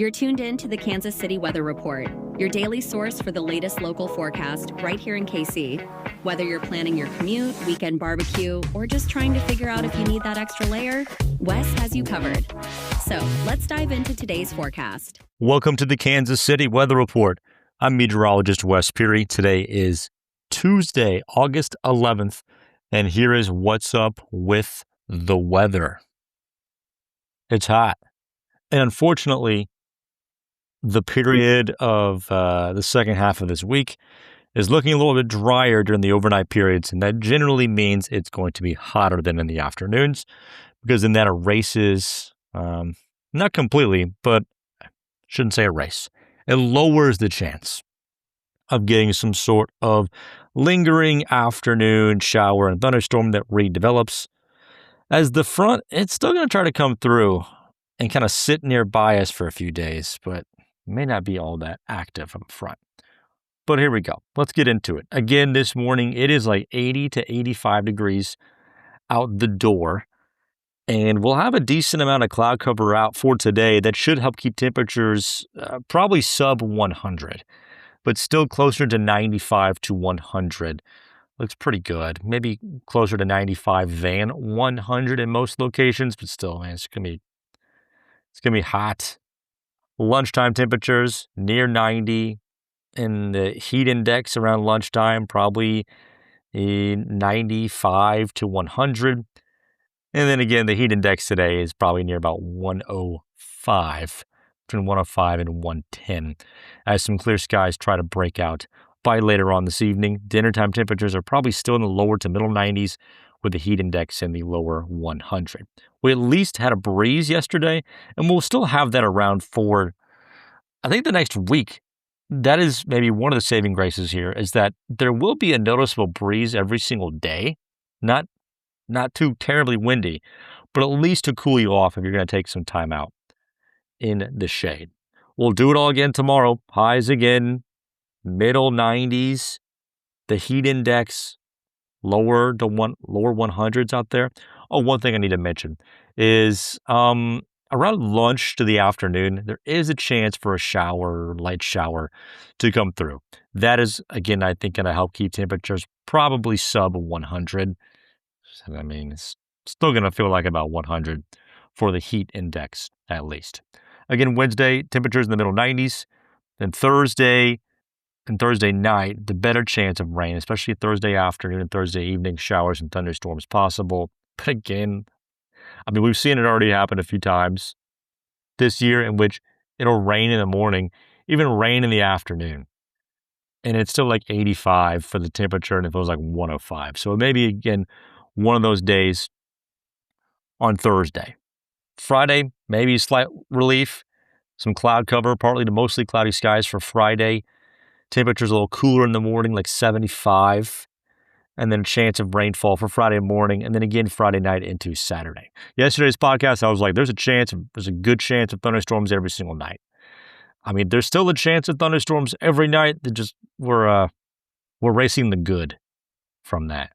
You're tuned in to the Kansas City Weather Report, your daily source for the latest local forecast right here in KC. Whether you're planning your commute, weekend barbecue, or just trying to figure out if you need that extra layer, Wes has you covered. So let's dive into today's forecast. Welcome to the Kansas City Weather Report. I'm meteorologist Wes Peary. Today is Tuesday, August 11th, and here is what's up with the weather. It's hot. And unfortunately, the period of the second half of this week is looking a little bit drier during the overnight periods, and that generally means it's going to be hotter than in the afternoons, because then that erases, not completely, but I shouldn't say erase. It lowers the chance of getting some sort of lingering afternoon shower and thunderstorm that redevelops. As the front, it's still going to try to come through and kind of sit nearby us for a few days, but may not be all that active up front. But here we go. Let's get into it. Again, this morning, it is like 80 to 85 degrees out the door. And we'll have a decent amount of cloud cover out for today that should help keep temperatures probably sub 100, but still closer to 95 to 100. Looks pretty good. Maybe closer to 95 than 100 in most locations, but still, man, it's gonna be hot. Lunchtime temperatures near 90, and the heat index around lunchtime probably 95 to 100. And then again, the heat index today is probably near about 105, between 105 and 110, as some clear skies try to break out by later on this evening. Dinner time temperatures are probably still in the lower to middle 90s, with the heat index in the lower 100. We at least had a breeze yesterday, and we'll still have that around for, I think, the next week. That is maybe one of the saving graces here, is that there will be a noticeable breeze every single day. Not too terribly windy, but at least to cool you off if you're going to take some time out in the shade. We'll do it all again tomorrow. Highs again, middle 90s. The heat index lower 100s out there. Oh, one thing I need to mention is around lunch to the afternoon, there is a chance for a shower, light shower, to come through. That is, again, I think, going to help keep temperatures probably sub 100. I mean, it's still going to feel like about 100 for the heat index, at least. Again, Wednesday, temperatures in the middle 90s. Then Thursday and Thursday night, the better chance of rain, especially Thursday afternoon and Thursday evening, showers and thunderstorms possible. But again, I mean, we've seen it already happen a few times this year, in which it'll rain in the morning, even rain in the afternoon. And it's still like 85 for the temperature, and it feels like 105. So maybe, again, one of those days on Thursday. Friday, maybe slight relief, some cloud cover, partly to mostly cloudy skies for Friday. Temperatures a little cooler in the morning, like 75, and then a chance of rainfall for Friday morning, and then again Friday night into Saturday. Yesterday's podcast, I was like, there's a good chance of thunderstorms every single night. I mean, there's still a chance of thunderstorms every night. We're racing the good from that.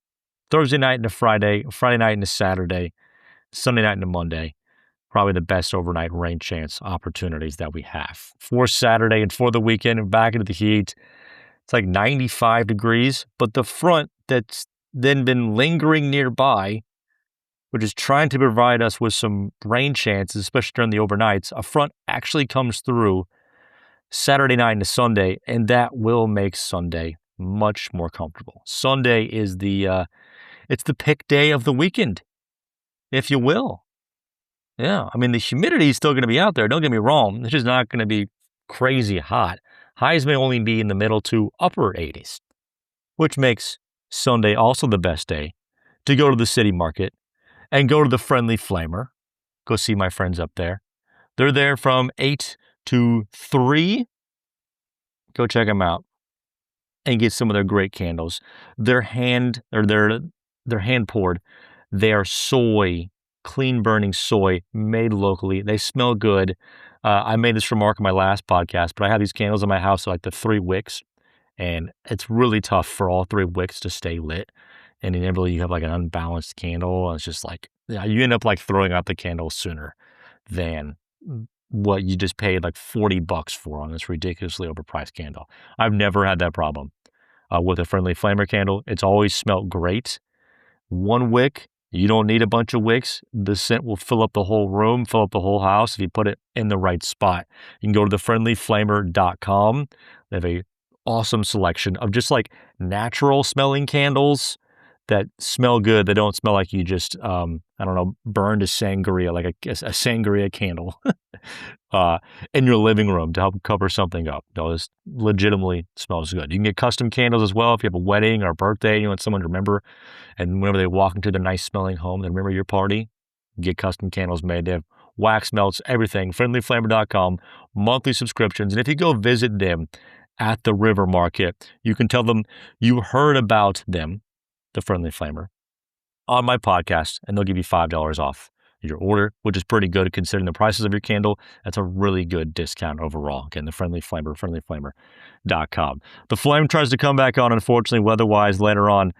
Thursday night into Friday night into Saturday, Sunday night into Monday, probably the best overnight rain chance opportunities that we have. For Saturday and for the weekend and back into the heat, it's like 95 degrees, but the front that's then been lingering nearby, which is trying to provide us with some rain chances, especially during the overnights, a front actually comes through Saturday night into Sunday, and that will make Sunday much more comfortable. Sunday is it's the pick day of the weekend, if you will. Yeah, I mean, the humidity is still going to be out there. Don't get me wrong. It's just not going to be crazy hot. Highs may only be in the middle to upper 80s, which makes Sunday also the best day to go to the city market and go to the Friendly Flamer. Go see my friends up there. They're there from 8 to 3. Go check them out and get some of their great candles. They're hand poured. They are soy, clean burning soy, made locally. They smell good. I made this remark in my last podcast, but I have these candles in my house, like the 3 wicks, and it's really tough for all 3 wicks to stay lit. And inevitably you have like an unbalanced candle, and it's just like, you end up like throwing out the candle sooner than what you just paid like $40 for on this ridiculously overpriced candle. I've never had that problem with a Friendly Flamer candle. It's always smelled great. One wick, you don't need a bunch of wicks. The scent will fill up the whole room, fill up the whole house if you put it in the right spot. You can go to thefriendlyflamer.com. They have a awesome selection of just like natural smelling candles that smell good. They don't smell like you just, burned a sangria, like a sangria candle in your living room to help cover something up. No, this legitimately smells good. You can get custom candles as well if you have a wedding or a birthday, you want someone to remember. And whenever they walk into the nice smelling home, they remember your party, get custom candles made. They have wax melts, everything. Friendlyflamer.com, monthly subscriptions. And if you go visit them at the River Market, you can tell them you heard about them, the Friendly Flamer, on my podcast, and they'll give you $5 off your order, which is pretty good considering the prices of your candle. That's a really good discount overall. Again, the Friendly Flamer, friendlyflamer.com. The flame tries to come back on, unfortunately, weather-wise, later on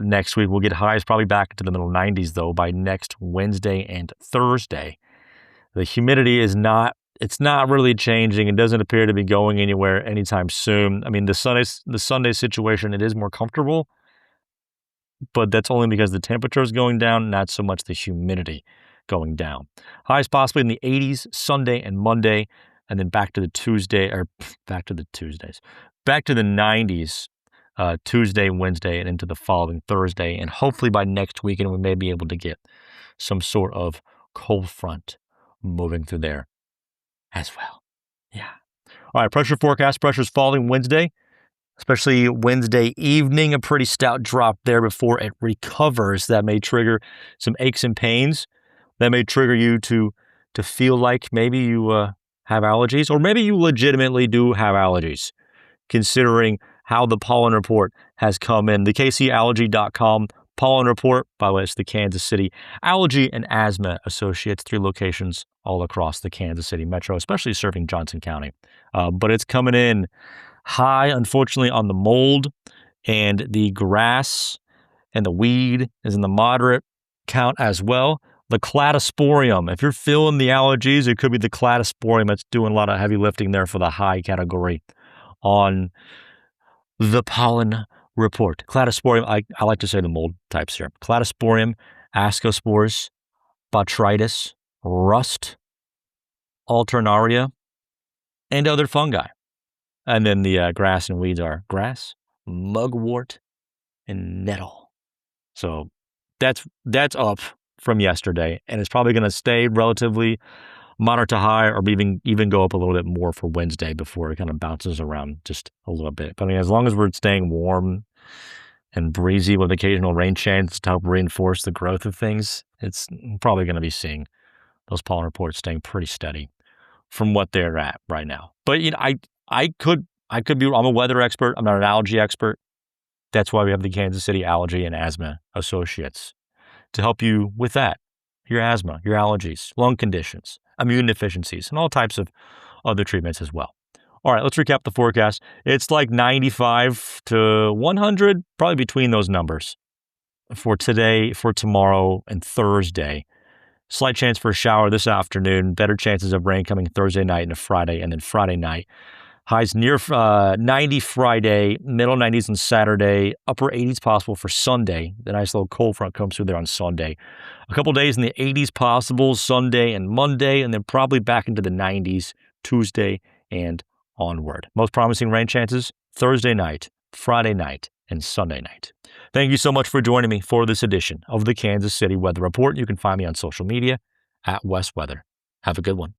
next week. We'll get highs probably back into the middle 90s, though, by next Wednesday and Thursday. The humidity is not really changing. It doesn't appear to be going anywhere anytime soon. I mean, the Sunday situation, it is more comfortable, but that's only because the temperature is going down, not so much the humidity going down. Highs possibly in the 80s Sunday and Monday, and then back to the 90s Tuesday, Wednesday, and into the following Thursday. And hopefully by next weekend, we may be able to get some sort of cold front moving through there as well. Yeah. All right, pressure forecast. Pressure's falling Wednesday, especially Wednesday evening, a pretty stout drop there before it recovers. That may trigger some aches and pains. That may trigger you to feel like maybe you have allergies, or maybe you legitimately do have allergies, considering how the pollen report has come in. The KCAllergy.com pollen report, by the way, it's the Kansas City Allergy and Asthma Associates, 3 locations all across the Kansas City metro, especially serving Johnson County. But it's coming in high, unfortunately, on the mold, and the grass and the weed is in the moderate count as well. The cladosporium, if you're feeling the allergies, it could be the cladosporium that's doing a lot of heavy lifting there for the high category on the pollen report. Cladosporium, I like to say the mold types here. Cladosporium, ascospores, botrytis, rust, alternaria, and other fungi. And then the grass and weeds are grass, mugwort, and nettle. So that's up from yesterday, and it's probably going to stay relatively moderate to high, or even go up a little bit more for Wednesday before it kind of bounces around just a little bit. But I mean, as long as we're staying warm and breezy with occasional rain chance to help reinforce the growth of things, it's probably going to be seeing those pollen reports staying pretty steady from what they're at right now. But you know, I could be. I'm a weather expert. I'm not an allergy expert. That's why we have the Kansas City Allergy and Asthma Associates to help you with that. Your asthma, your allergies, lung conditions, immune deficiencies, and all types of other treatments as well. All right, let's recap the forecast. It's like 95 to 100, probably between those numbers for today, for tomorrow, and Thursday. Slight chance for a shower this afternoon. Better chances of rain coming Thursday night into Friday, and then Friday night. Highs near 90 Friday, middle 90s on Saturday, upper 80s possible for Sunday. The nice little cold front comes through there on Sunday. A couple days in the 80s possible Sunday and Monday, and then probably back into the 90s Tuesday and onward. Most promising rain chances Thursday night, Friday night, and Sunday night. Thank you so much for joining me for this edition of the Kansas City Weather Report. You can find me on social media at West Weather. Have a good one.